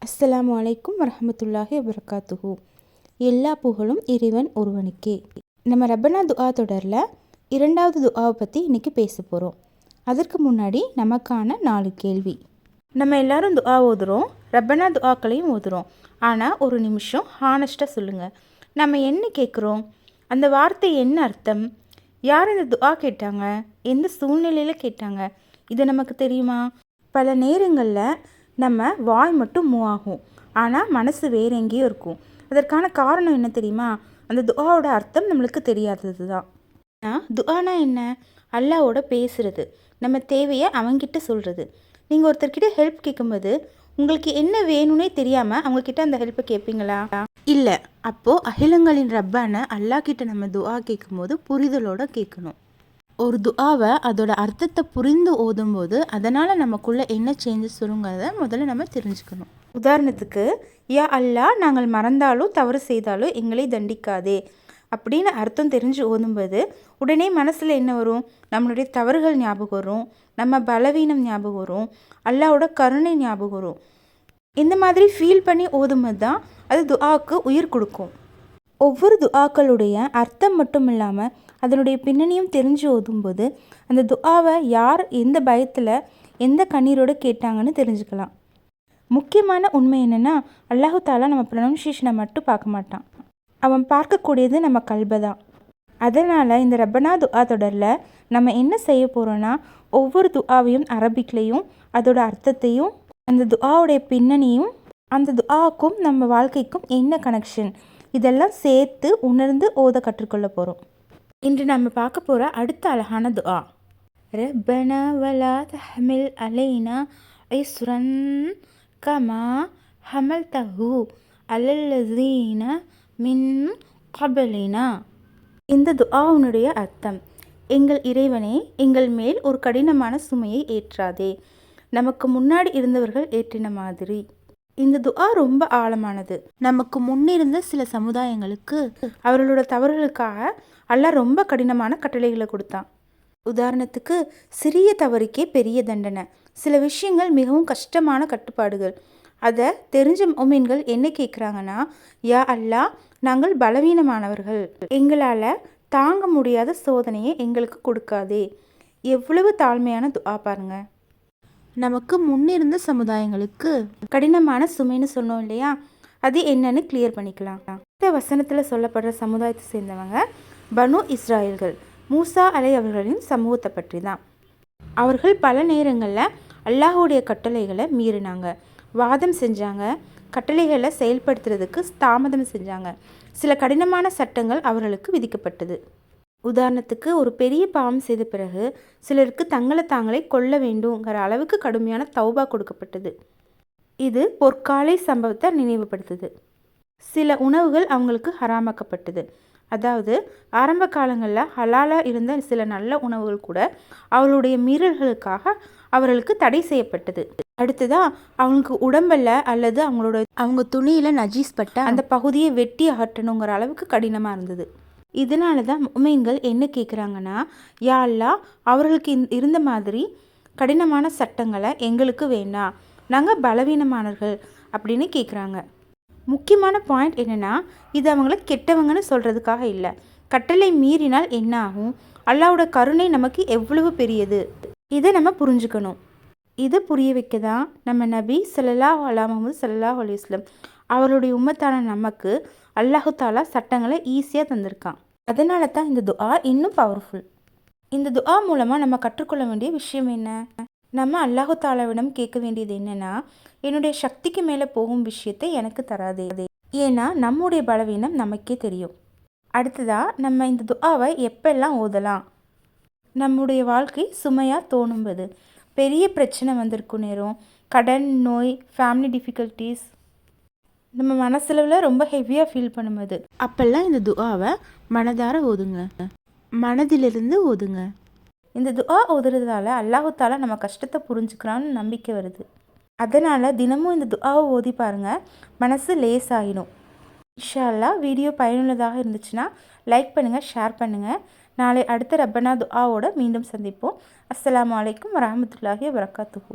அஸ்ஸலாமு அலைக்கும் வரஹமத்துல்லாஹி வபரகாத்துஹு. எல்லா புகழும் இறைவன் ஒருவனுக்கே. நம்ம ரப்பனா துஆ தொடரில் 2வது துஆவை பற்றி இன்றைக்கி பேச போகிறோம். அதற்கு முன்னாடி நமக்கான 4 கேள்வி. நம்ம எல்லாரும் துஆ ஓதுகிறோம், ரப்பனா துஆக்களையும் ஓதுகிறோம். ஆனால் ஒரு நிமிஷம் ஹானஸ்ட்டாக சொல்லுங்கள், நம்ம என்ன கேட்குறோம்? அந்த வார்த்தை என்ன அர்த்தம்? யார் இந்த துஆ கேட்டாங்க? எந்த சூழ்நிலையில் கேட்டாங்க? இது நமக்கு தெரியுமா? பல நேரங்களில் நம்ம வாய் மட்டும் மூவ் ஆகும், ஆனால் மனசு வேறு எங்கேயோ இருக்கும். அதற்கான காரணம் என்ன தெரியுமா? அந்த துஆவோட அர்த்தம் நம்மளுக்கு தெரியாதது தான். துஆனா என்ன? அல்லாவோட பேசுகிறது, நம்ம தேவையை அவங்கிட்ட சொல்கிறது. நீங்கள் ஒருத்தர்கிட்ட ஹெல்ப் கேட்கும்போது உங்களுக்கு என்ன வேணும்னே தெரியாமல் அவங்கக்கிட்ட அந்த ஹெல்ப்பை கேட்பீங்களா? இல்லை. அப்போது அகிலங்களின் ரப்பான அல்லாஹ் கிட்ட நம்ம துஆ கேட்கும்போது புரிதலோடு கேட்கணும். ஒரு துஆவை அதோட அர்த்தத்தை புரிந்து ஓதும்போது அதனால் நமக்குள்ளே என்ன சேஞ்சஸ் வருங்கிறத முதல்ல நம்ம தெரிஞ்சுக்கணும். உதாரணத்துக்கு, யா அல்லாஹ், நாங்கள் மறந்தாலோ தவறு செய்தாலோ எங்களை தண்டிக்காதே அப்படின்னு அர்த்தம் தெரிஞ்சு ஓதும்போது உடனே மனசில் என்ன வரும்? நம்மளுடைய தவறுகள் ஞாபகம் வரும், நம்ம பலவீனம் ஞாபகம் வரும், அல்லாவோட கருணை ஞாபகம் வரும். இந்த மாதிரி ஃபீல் பண்ணி ஓதும்போது தான் அது துஆவுக்கு உயிர் கொடுக்கும். ஒவ்வொரு துஆக்களுடைய அர்த்தம் மட்டும் இல்லாமல் அதனுடைய பின்னணியும் தெரிஞ்சு ஓதும்போது அந்த துஆவை யார் எந்த பயத்தில் எந்த கண்ணீரோடு கேட்டாங்கன்னு தெரிஞ்சுக்கலாம். முக்கியமான உண்மை என்னென்னா, அல்லாஹு தாலா நம்ம ப்ரொனன்சியேஷனை மட்டும் பார்க்க மாட்டான், அவன் பார்க்கக்கூடியது நம்ம கல்பை தான். அதனால் இந்த ரப்பனா துஆ தொடரில் நம்ம என்ன செய்ய போகிறோன்னா, ஒவ்வொரு துஆவையும் அரபிக்லேயும் அதோட அர்த்தத்தையும் அந்த துஆவுடைய பின்னணியும் அந்த துஆவுக்கும் நம்ம வாழ்க்கைக்கும் என்ன கனெக்ஷன் இதெல்லாம் சேர்த்து உணர்ந்து ஓத கற்றுக்கொள்ள போகிறோம். இன்று நம்ம பார்க்க போகிற அடுத்த அழகான துஆ, ரப்பனா வலா தஹ்மில் அலைனா இஸ்ரன் கமா ஹமல்தஹு அலல்லஸீன மின் கபலினா. இந்த துஆவுனுடைய அர்த்தம், எங்கள் இறைவனே, எங்கள் மேல் ஒரு கடினமான சுமையை ஏற்றாதே, நமக்கு முன்னாடி இருந்தவர்கள் ஏற்றின மாதிரி. இந்த துஆ ரொம்ப ஆழமானது. நமக்கு முன்னிருந்த சில சமுதாயங்களுக்கு அவர்களோட தவறுகளுக்காக அல்லாஹ் ரொம்ப கடினமான கட்டளைகளை கொடுத்தான். உதாரணத்துக்கு, சிறிய தவறுக்கே பெரிய தண்டனை, சில விஷயங்கள் மிகவும் கஷ்டமான கட்டுப்பாடுகள். அதை தெரிஞ்ச மோமின்கள் என்ன கேட்குறாங்கன்னா, யா அல்லாஹ், நாங்கள் பலவீனமானவர்கள், எங்களால் தாங்க முடியாத சோதனையை எங்களுக்கு கொடுக்காதே. எவ்வளவு தாழ்மையான துஆ பாருங்க. நமக்கு முன்னிருந்த சமுதாயங்களுக்கு கடினமான சுமைன்னு சொன்னோம் இல்லையா, அது என்னன்னு கிளியர் பண்ணிக்கலாம். இந்த வசனத்தில் சொல்லப்படுற சமுதாயத்தை சேர்ந்தவங்க பனு இஸ்ராயல்கள், மூசா அலை அவர்களின் சமூகத்தை பற்றி தான். அவர்கள் பல நேரங்களில் அல்லாஹுடைய கட்டளைகளை மீறினாங்க, வாதம் செஞ்சாங்க, கட்டளைகளை செயல்படுத்துறதுக்கு தாமதம் செஞ்சாங்க. சில கடினமான சட்டங்கள் அவர்களுக்கு விதிக்கப்பட்டது. உதாரணத்துக்கு, ஒரு பெரிய பாவம் செய்த பிறகு சிலருக்கு தங்களை தாங்களே கொல்ல வேண்டுங்கிற அளவுக்கு கடுமையான தௌபா கொடுக்கப்பட்டது. இது பொற்காலை சம்பவத்தை நினைவுபடுத்துது. சில உணவுகள் அவங்களுக்கு ஹராமாக்கப்பட்டது. அதாவது ஆரம்ப காலங்களில் ஹலாலாக இருந்த சில நல்ல உணவுகள் கூட அவர்களுடைய மீறல்களுக்காக அவர்களுக்கு தடை செய்யப்பட்டது. அடுத்ததாக, அவங்களுக்கு உடம்பில் அல்லது அவங்க துணியில் நஜீஸ் பட்ட அந்த பகுதியை வெட்டி அகற்றணுங்கிற அளவுக்கு கடினமாக இருந்தது. இதனால தான் முஃமின்கள் என்ன கேட்குறாங்கன்னா, யா அல்லாஹ், அவர்களுக்கு இருந்த மாதிரி கடினமான சட்டங்களை எங்களுக்கு வேண்டாம், நாங்கள் பலவீனமானவர்கள் அப்படின்னு கேட்குறாங்க. முக்கியமான பாயிண்ட் என்னென்னா, இது அவங்கள கெட்டவங்கன்னு சொல்கிறதுக்காக இல்லை, கட்டளை மீறினால் என்ன ஆகும், அல்லாஹ்வோட கருணை நமக்கு எவ்வளவு பெரியது, இதை நம்ம புரிஞ்சுக்கணும். இதை புரிய வைக்க தான் நம்ம நபி ஸல்லல்லாஹு அலா முஹம்மது ஸல்லல்லாஹு அலைஹி வஸல்லம் அவருடைய உம்மத்தான நமக்கு அல்லாஹு தாலா சட்டங்களை ஈஸியாக தந்திருக்கான். அதனால தான் இந்த துஆ இன்னும் பவர்ஃபுல். இந்த துஆ மூலமாக நம்ம கற்றுக்கொள்ள வேண்டிய விஷயம் என்ன? நம்ம அல்லாஹு தாலாவிடம் கேட்க வேண்டியது என்னென்னா, என்னுடைய சக்திக்கு மேலே போகும் விஷயத்தை எனக்கு தராதே, ஏன்னா நம்முடைய பலவீனம் நமக்கே தெரியும். அடுத்ததாக, நம்ம இந்த துஆவை எப்பெல்லாம் ஓதலாம்? நம்முடைய வாழ்க்கை சுமையாக தோணும்போது, பெரிய பிரச்சனை வந்திருக்கும் நேரம், கடன், நோய், ஃபேமிலி டிஃபிகல்ட்டிஸ், நம்ம மனசளவில் ரொம்ப ஹெவியாக ஃபீல் பண்ணும்போது, அப்போல்லாம் இந்த துஆவை மனதார ஓதுங்க, மனதிலிருந்து ஓதுங்க. இந்த துஆ ஓதுறதால அல்லாஹு தாலா நம்ம கஷ்டத்தை புரிஞ்சுக்கிறான்னு நம்பிக்கை வருது. அதனால் தினமும் இந்த துஆவை ஓதி பாருங்கள், மனசு லேசாகிடும். இன்ஷா அல்லாஹ். வீடியோ பயனுள்ளதாக இருந்துச்சுன்னா லைக் பண்ணுங்கள், ஷேர் பண்ணுங்கள். நாளை அடுத்த ரப்பனா துஆவோட மீண்டும் சந்திப்போம். அஸ்ஸலாமு அலைக்கும் வரஹ்மத்துல்லாஹி வபரகாத்துஹு.